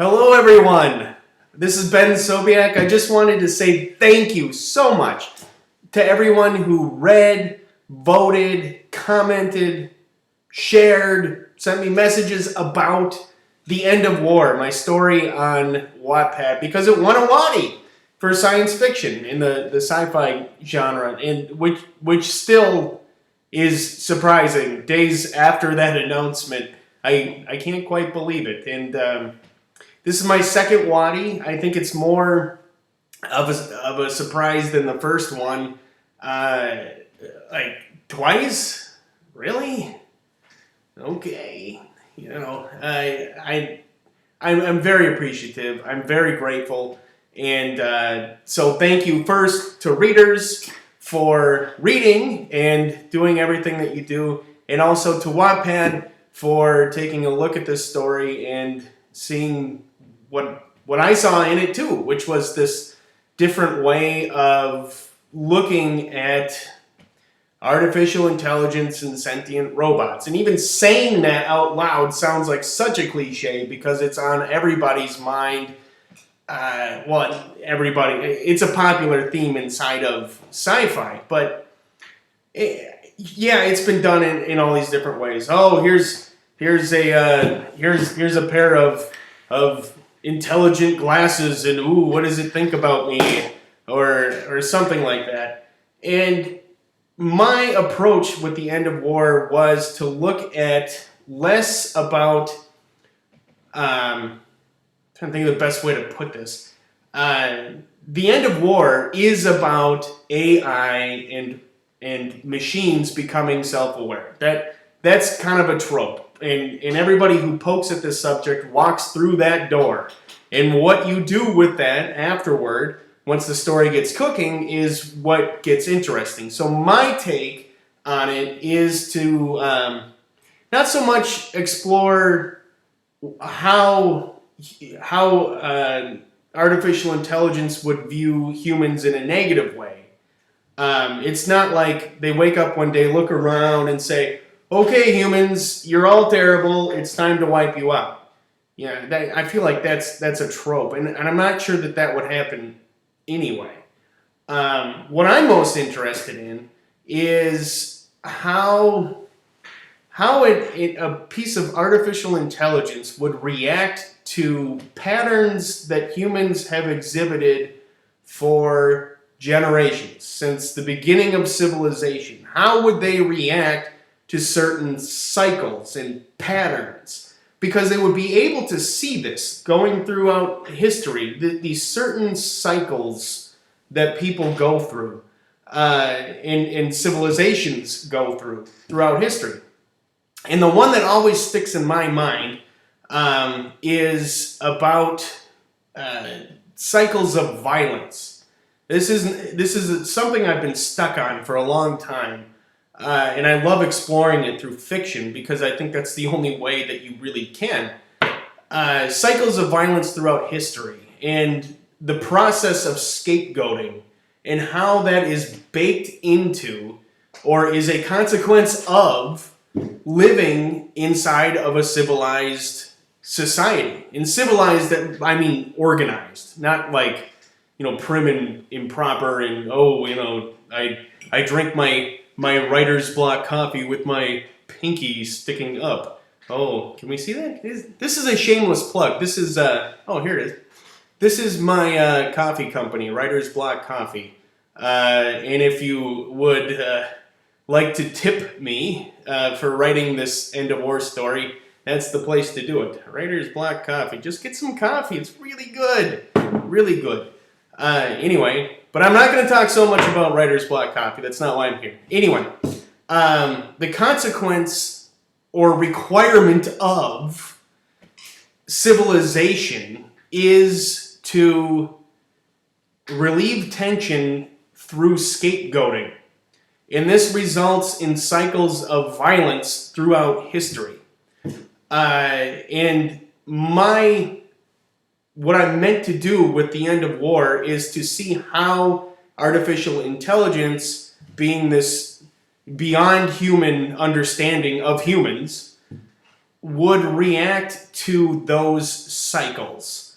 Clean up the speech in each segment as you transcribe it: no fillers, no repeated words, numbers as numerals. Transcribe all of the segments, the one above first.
Hello everyone, this is Ben Sobiak. I just wanted to say thank you so much to everyone who read, voted, commented, shared, sent me messages about The End of War, my story on Wattpad, because it won a Watty for science fiction in the sci-fi genre, and which still is surprising days after that announcement. I can't quite believe it, and this is my second Watty. I think it's more of a surprise than the first one. Like twice? Really? Okay. I'm very appreciative. I'm very grateful. And so thank you first to readers for reading and doing everything that you do. And also to Wattpad for taking a look at this story and seeing what I saw in it too, which was this different way of looking at artificial intelligence and sentient robots. And even saying that out loud sounds like such a cliche because it's on everybody's mind. It's a popular theme inside of sci-fi, but it's been done in all these different ways. Oh, here's a pair of intelligent glasses, and ooh, what does it think about me, or something like that. And my approach with The End of War was to look at less about I'm trying to think of the best way to put this. The End of War is about AI and machines becoming self-aware. That's kind of a trope. And everybody who pokes at this subject walks through that door. And what you do with that afterward, once the story gets cooking, is what gets interesting. So my take on it is to not so much explore how artificial intelligence would view humans in a negative way. It's not like they wake up one day, look around, and say, okay, humans, you're all terrible. It's time to wipe you out. Yeah, I feel like that's a trope, and I'm not sure that would happen anyway. What I'm most interested in is how a piece of artificial intelligence would react to patterns that humans have exhibited for generations, since the beginning of civilization. How would they react to certain cycles and patterns? Because they would be able to see this going throughout history, these certain cycles that people go through and civilizations go throughout history. And the one that always sticks in my mind is about cycles of violence. This is something I've been stuck on for a long time. And I love exploring it through fiction because I think that's the only way that you really can. Cycles of violence throughout history and the process of scapegoating and how that is baked into or is a consequence of living inside of a civilized society. In civilized, I mean organized, not like, prim and improper and, I drink my writer's block coffee with my pinky sticking up. Oh, can we see that? This is a shameless plug. This is, here it is. This is my coffee company, Writer's Block Coffee. And if you would like to tip me for writing this End of War story, that's the place to do it. Writer's Block Coffee. Just get some coffee. It's really good. Really good. Anyway, but I'm not going to talk so much about Writer's Block Coffee. That's not why I'm here. Anyway, the consequence or requirement of civilization is to relieve tension through scapegoating. And this results in cycles of violence throughout history. And what I'm meant to do with The End of War is to see how artificial intelligence, being this beyond human understanding of humans, would react to those cycles.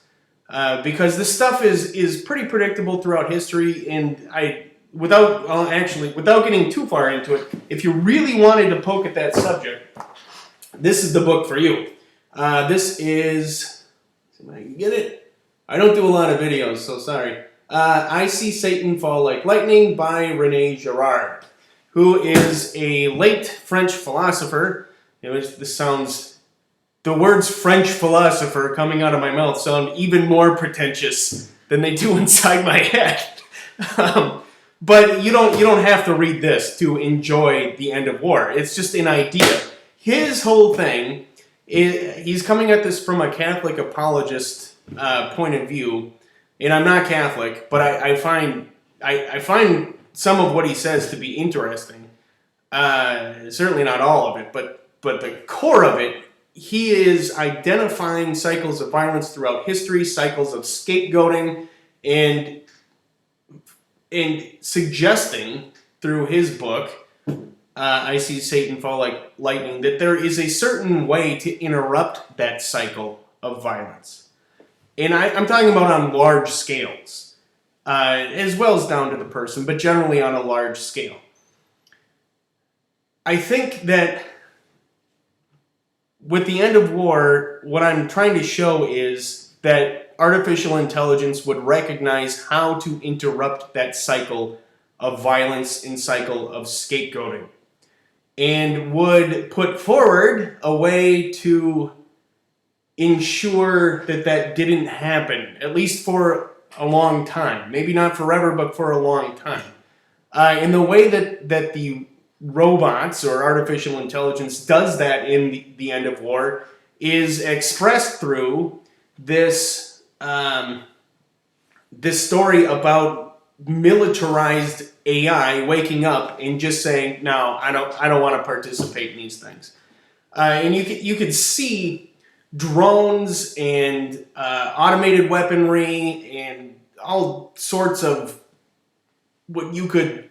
Because this stuff is pretty predictable throughout history, and without getting too far into it, if you really wanted to poke at that subject, this is the book for you. This is, see if I can get it. I don't do a lot of videos, so sorry. I See Satan Fall Like Lightning by René Girard, who is a late French philosopher. The words French philosopher coming out of my mouth sound even more pretentious than they do inside my head. But you don't have to read this to enjoy the end of war. It's just an idea. His whole thing is, he's coming at this from a Catholic apologist point of view, and I'm not Catholic, but I find some of what he says to be interesting. Certainly not all of it, but the core of it, he is identifying cycles of violence throughout history, cycles of scapegoating, and suggesting through his book, I See Satan Fall Like Lightning, that there is a certain way to interrupt that cycle of violence. And I'm talking about on large scales, as well as down to the person, but generally on a large scale. I think that with the end of war, what I'm trying to show is that artificial intelligence would recognize how to interrupt that cycle of violence and cycle of scapegoating, and would put forward a way to ensure that that didn't happen, at least for a long time. Maybe not forever, but for a long time. In the way that the robots or artificial intelligence does that in the end of war is expressed through this this story about militarized AI waking up and just saying, "No, I don't want to participate in these things." And you could see drones and automated weaponry and all sorts of what you could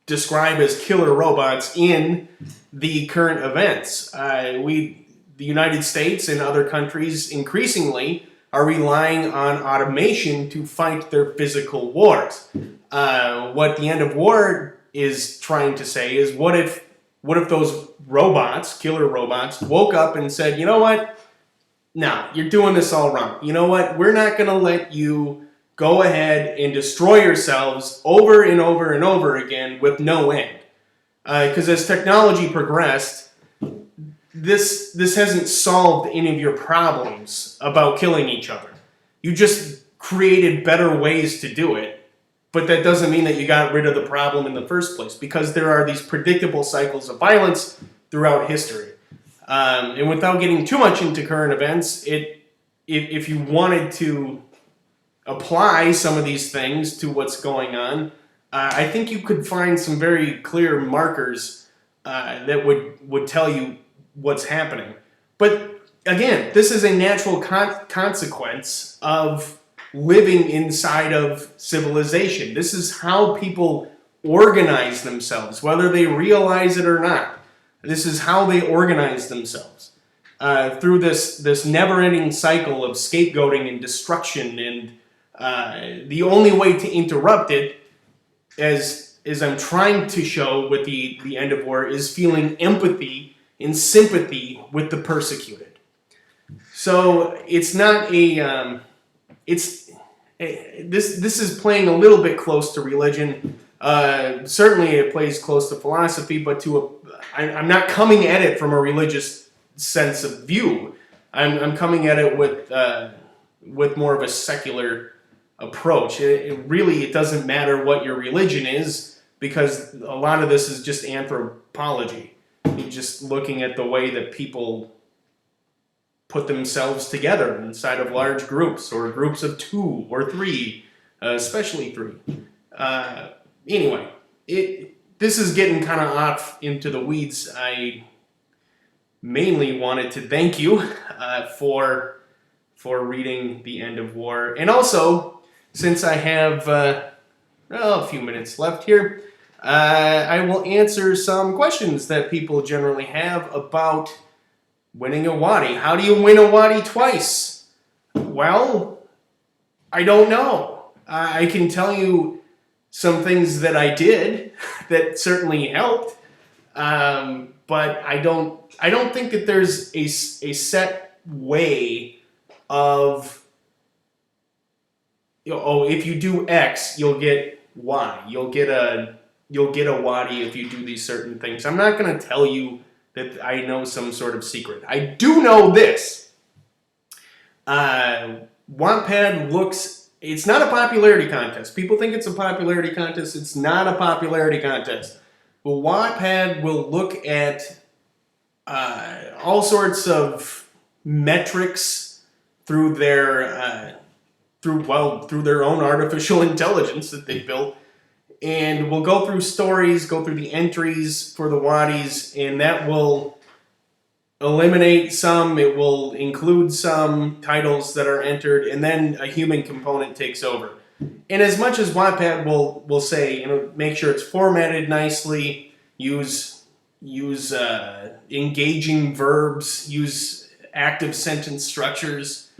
describe as killer robots in the current events. The United States and other countries increasingly are relying on automation to fight their physical wars. What the end of war is trying to say is, what if those robots, killer robots, woke up and said, "You know what? No, you're doing this all wrong. You know what? We're not going to let you go ahead and destroy yourselves over and over and over again with no end." Because as technology progressed, this hasn't solved any of your problems about killing each other. You just created better ways to do it, but that doesn't mean that you got rid of the problem in the first place, because there are these predictable cycles of violence throughout history. And without getting too much into current events, if you wanted to apply some of these things to what's going on, I think you could find some very clear markers that would tell you what's happening. But again, this is a natural consequence of living inside of civilization. This is how people organize themselves, whether they realize it or not. This is how they organize themselves through this never-ending cycle of scapegoating and destruction. And the only way to interrupt it, as I'm trying to show with the end of war, is feeling empathy and sympathy with the persecuted. So it's not this is playing a little bit close to religion. Certainly it plays close to philosophy, but I'm not coming at it from a religious sense of view. I'm coming at it with more of a secular approach. It doesn't matter what your religion is, because a lot of this is just anthropology. You're just looking at the way that people put themselves together inside of large groups, or groups of 2 or 3, especially 3. Anyway, this is getting kind of off into the weeds. I mainly wanted to thank you for reading The End of War. And also, since I have a few minutes left here, I will answer some questions that people generally have about winning a Watty. How do you win a Watty twice? Well, I don't know. I can tell you some things that I did that certainly helped, but I don't think that there's a set way of, if you do X, you'll get Y. You'll get a Watty if you do these certain things. I'm not going to tell you that I know some sort of secret. I do know this. Wattpad looks, it's not a popularity contest. People think it's a popularity contest. It's not a popularity contest. Well, Wattpad will look at all sorts of metrics through their through their own artificial intelligence that they built, and we'll go through stories, go through the entries for the Watties, and that will eliminate some, it will include some titles that are entered, and then a human component takes over. And as much as Wattpad will say, make sure it's formatted nicely, use engaging verbs, use active sentence structures.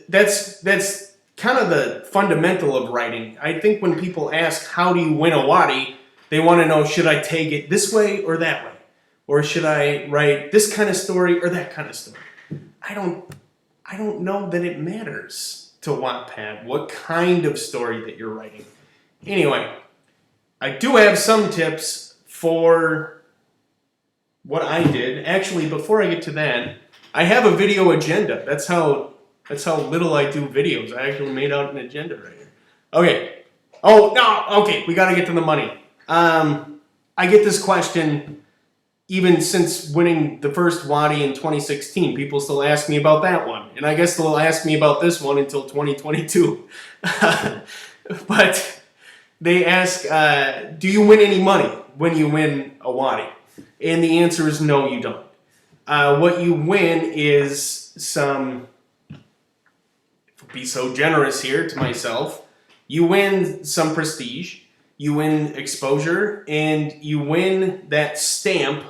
That's kind of the fundamental of writing. I think when people ask, how do you win a Watty, they want to know, should I take it this way or that way? Or should I write this kind of story or that kind of story? I don't know that it matters to Wattpad what kind of story that you're writing. Anyway, I do have some tips for what I did. Actually, before I get to that, I have a video agenda. That's how little I do videos. I actually made out an agenda right here. Okay. Oh, no. Okay, we got to get to the money. I get this question even since winning the first Watty in 2016. People still ask me about that one. And I guess they'll ask me about this one until 2022. But they ask, do you win any money when you win a Watty? And the answer is no, you don't. What you win is some... be so generous here to myself. You win some prestige, you win exposure, and you win that stamp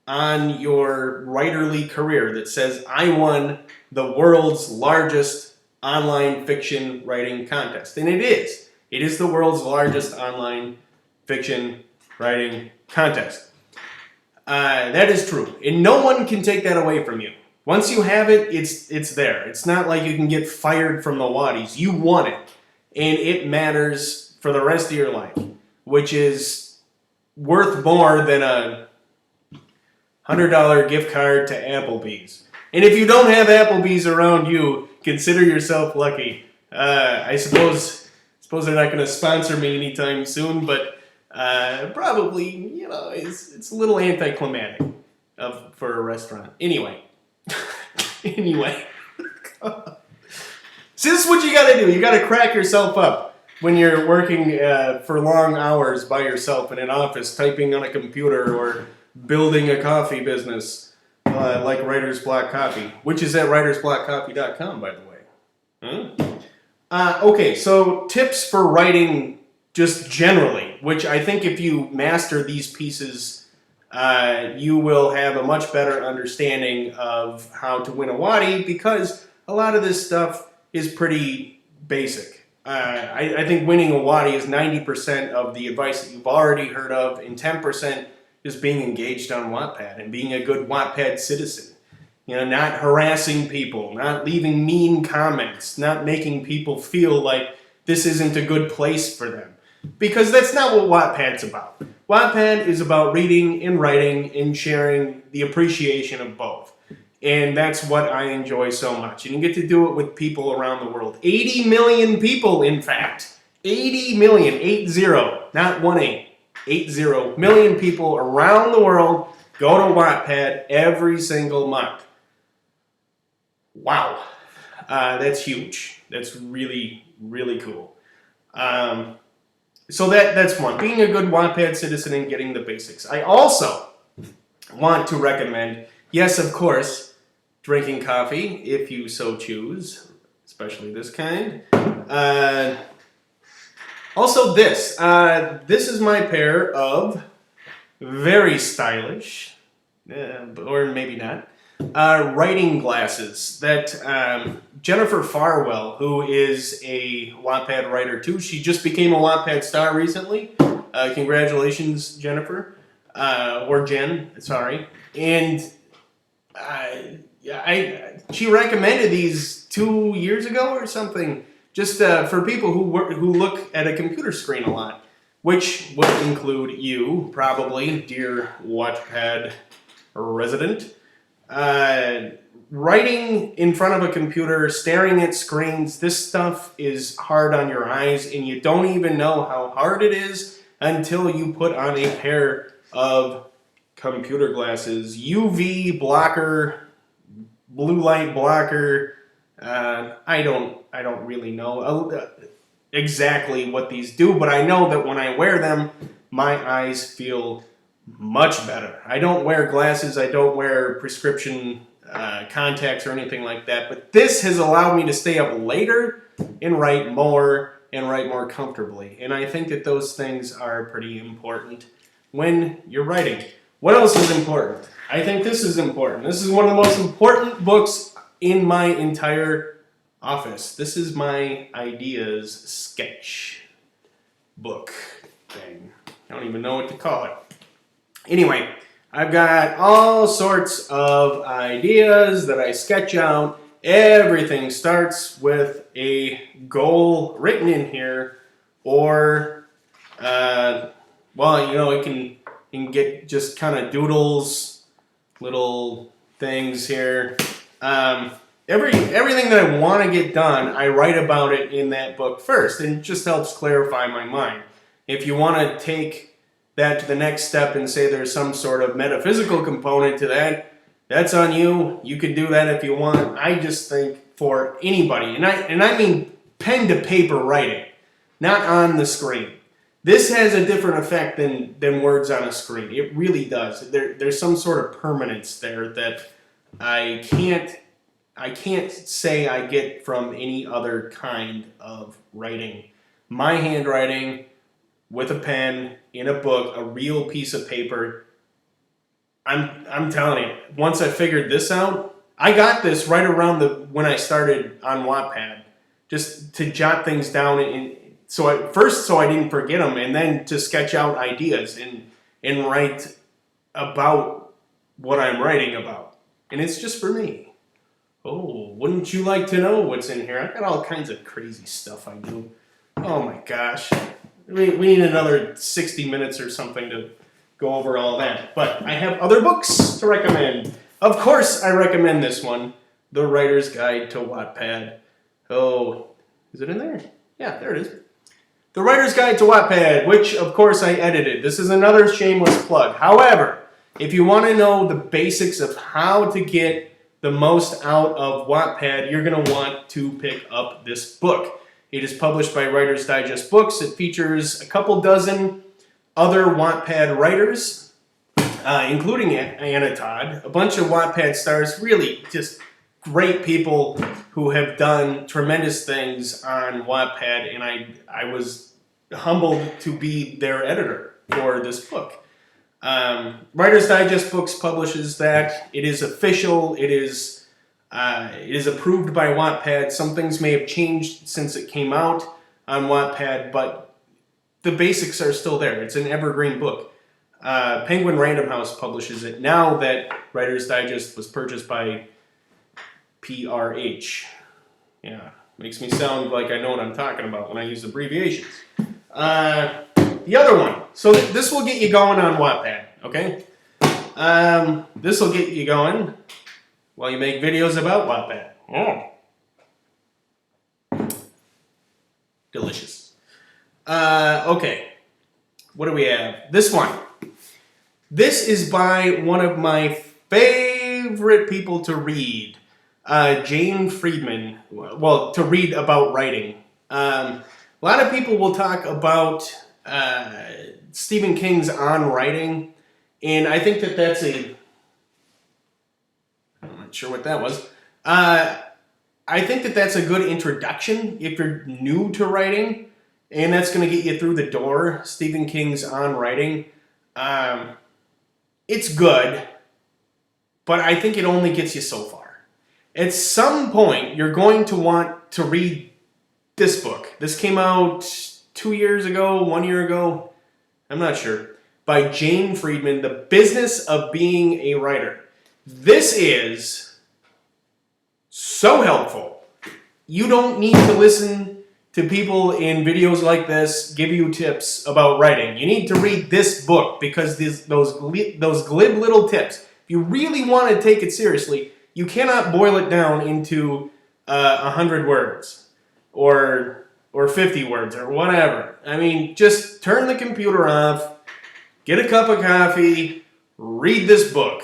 on your writerly career that says, I won the world's largest online fiction writing contest. And it is. It is the world's largest online fiction writing contest. That is true. And no one can take that away from you. Once you have it, it's there. It's not like you can get fired from the Watties. You won it. And it matters for the rest of your life, which is worth more than a $100 gift card to Applebee's. And if you don't have Applebee's around you, consider yourself lucky. I suppose they're not going to sponsor me anytime soon, but probably, it's a little anticlimactic for a restaurant. Anyway. See, this is what you gotta do. You gotta crack yourself up when you're working for long hours by yourself in an office, typing on a computer or building a coffee business like Writer's Block Coffee, which is at writersblockcoffee.com, by the way. Okay, so tips for writing just generally, which I think if you master these pieces, you will have a much better understanding of how to win a Watty, because a lot of this stuff is pretty basic. I think winning a Watty is 90% of the advice that you've already heard of, and 10% is being engaged on Wattpad and being a good Wattpad citizen. Not harassing people, not leaving mean comments, not making people feel like this isn't a good place for them. Because that's not what Wattpad's about. Wattpad is about reading and writing and sharing the appreciation of both. And that's what I enjoy so much. And you get to do it with people around the world. 80 million people, in fact. 80 million, 80, not 18. 80 million people around the world go to Wattpad every single month. Wow. That's huge. That's really, really cool. So that's one. Being a good Wattpad citizen and getting the basics. I also want to recommend, yes, of course, drinking coffee, if you so choose, especially this kind. Also this. This is my pair of very stylish, or maybe not, writing glasses that Jennifer Farwell, who is a Wattpad writer too, she just became a Wattpad star recently. Congratulations, Jennifer. Or Jen, sorry. And she recommended these 2 years ago or something, just for people who look at a computer screen a lot, which would include you, probably, dear Wattpad resident. Writing in front of a computer, staring at screens, this stuff is hard on your eyes, and you don't even know how hard it is until you put on a pair of computer glasses. UV blocker, blue light blocker. I don't really know exactly what these do, but I know that when I wear them, my eyes feel much better. I don't wear glasses. I don't wear prescription contacts or anything like that. But this has allowed me to stay up later and write more comfortably. And I think that those things are pretty important when you're writing. What else is important? I think this is important. This is one of the most important books in my entire office. This is my ideas sketch book thing. I don't even know what to call it. Anyway, I've got all sorts of ideas that I sketch out. Everything starts with a goal written in here, or, well, you know, it can get just kind of doodles, little things here. Everything that I want to get done, I write about it in that book first, and it just helps clarify my mind. If you want to take that to the next step and say there's some sort of metaphysical component to that, that's on you. You could do that if you want. I just think for anybody, and I mean pen to paper writing, not on the screen. This has a different effect than words on a screen. It really does. There's some sort of permanence there that I can't say I get from any other kind of writing. My handwriting with a pen in a book, a real piece of paper. I'm telling you, once I figured this out, I got this right around when I started on Wattpad, just to jot things down so I didn't forget them, and then to sketch out ideas and write about what I'm writing about. And it's just for me. Oh, wouldn't you like to know what's in here? I've got all kinds of crazy stuff I do. Oh my gosh. We need another 60 minutes or something to go over all that. But I have other books to recommend. Of course, I recommend this one, The Writer's Guide to Wattpad. Oh, is it in there? Yeah, there it is. The Writer's Guide to Wattpad, which, of course, I edited. This is another shameless plug. However, if you want to know the basics of how to get the most out of Wattpad, you're going to want to pick up this book. It is published by Writer's Digest Books. It features a couple dozen other Wattpad writers, including Anna Todd, a bunch of Wattpad stars, really just great people who have done tremendous things on Wattpad, and I was humbled to be their editor for this book. Writer's Digest Books publishes that. It is official. It is approved by Wattpad. Some things may have changed since it came out on Wattpad, but the basics are still there. It's an evergreen book. Penguin Random House publishes it now that Writer's Digest was purchased by PRH. Yeah, makes me sound like I know what I'm talking about when I use abbreviations. The other one. So this will get you going on Wattpad, okay? This will get you going while you make videos about Wattpad. Delicious. Okay. What do we have? This one. This is by one of my favorite people to read. Jane Friedman. Well, to read about writing. A lot of people will talk about Stephen King's On Writing, and I think that that's I'm not sure what that was. I think that that's a good introduction if you're new to writing, and that's going to get you through the door. Stephen King's On Writing. It's good. but I think it only gets you so far. At some point, you're going to want to read this book. This came out 2 years ago, 1 year ago, I'm not sure, by Jane Friedman, The Business of Being a Writer. This is so helppful. You don't need to listen to people in videos like this give you tips about writing. You need to read this book because those glib little tips, if you really want to take it seriously, you cannot boil it down into 100 words or 50 words or whatever. I mean, just turn the computer off, get a cup of coffee, read this book.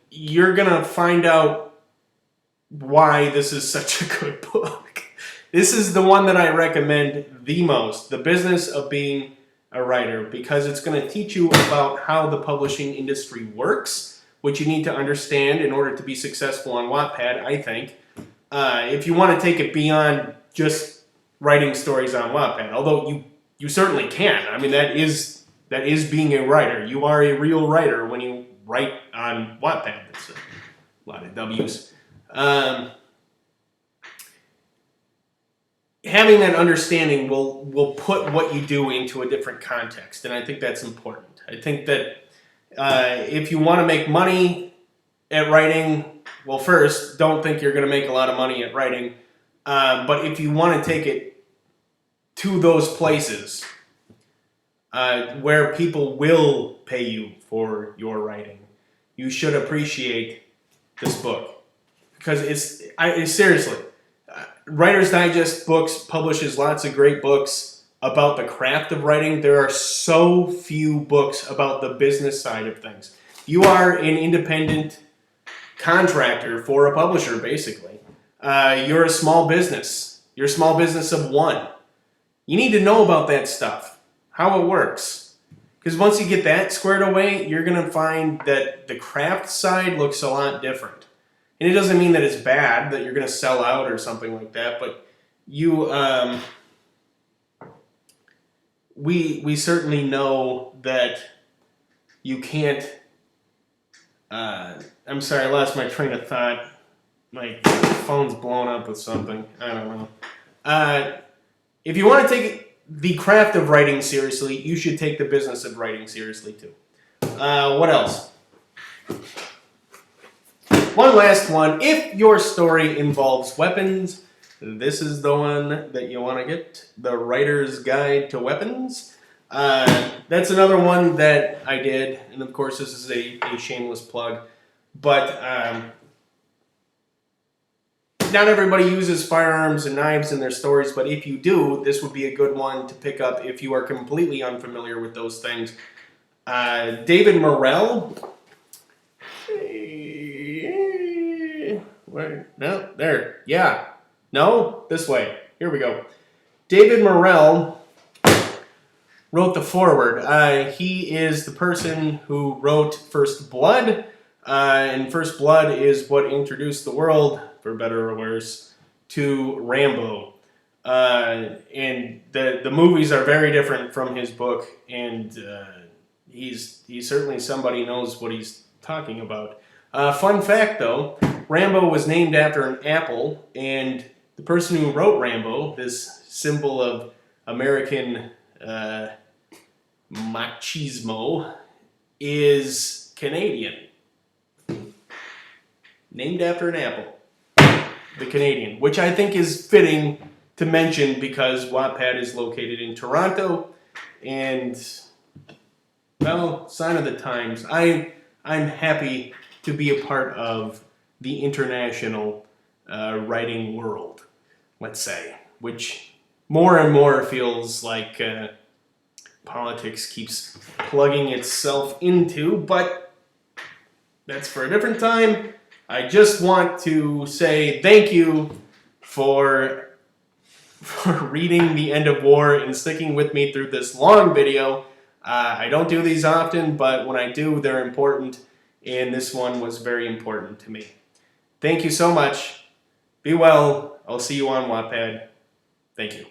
You're going to find out why this is such a good book. This is the one that I recommend the most, The Business of Being a Writer, because it's going to teach you about how the publishing industry works, which you need to understand in order to be successful on Wattpad, I think. If you want to take it beyond just writing stories on Wattpad, although you certainly can. I mean, that is being a writer. You are a real writer when you write on Wattpad. That's a lot of W's. Having that understanding will put what you do into a different context, and I think that's important. I think that if you want to make money at writing, well, first, don't think you're going to make a lot of money at writing, but if you want to take it to those places where people will pay you for your writing, you should appreciate this book, because it's seriously. Writer's Digest Books publishes lots of great books about the craft of writing. There are so few books about the business side of things. You are an independent contractor for a publisher, basically. You're a small business. You're a small business of one. You need to know about that stuff, how it works. Because once you get that squared away, you're going to find that the craft side looks a lot different. And it doesn't mean that it's bad, that you're going to sell out or something like that, but we certainly know that you can't, I'm sorry, I lost my train of thought. My phone's blown up with something. I don't know. If you want to take the craft of writing seriously, you should take the business of writing seriously too. What else? One last one. If your story involves weapons, this is the one that you want to get. The Writer's Guide to Weapons. That's another one that I did. And of course, this is a shameless plug. But not everybody uses firearms and knives in their stories. But if you do, this would be a good one to pick up if you are completely unfamiliar with those things. David Morrell. Where? No, there. Yeah. No, this way. Here we go. David Morrell wrote the foreword. He is the person who wrote First Blood, and First Blood is what introduced the world, for better or worse, to Rambo. And the movies are very different from his book, and he's certainly somebody who knows what he's talking about. Fun fact, though, Rambo was named after an apple, and the person who wrote Rambo, this symbol of American machismo, is Canadian. Named after an apple. The Canadian, which I think is fitting to mention because Wattpad is located in Toronto, and, well, sign of the times. I'm happy to be a part of the international writing world, let's say, which more and more feels like politics keeps plugging itself into, but that's for a different time. I just want to say thank you for reading The End of War and sticking with me through this long video. I don't do these often, but when I do, they're important, and this one was very important to me. Thank you so much. Be well. I'll see you on Wattpad. Thank you.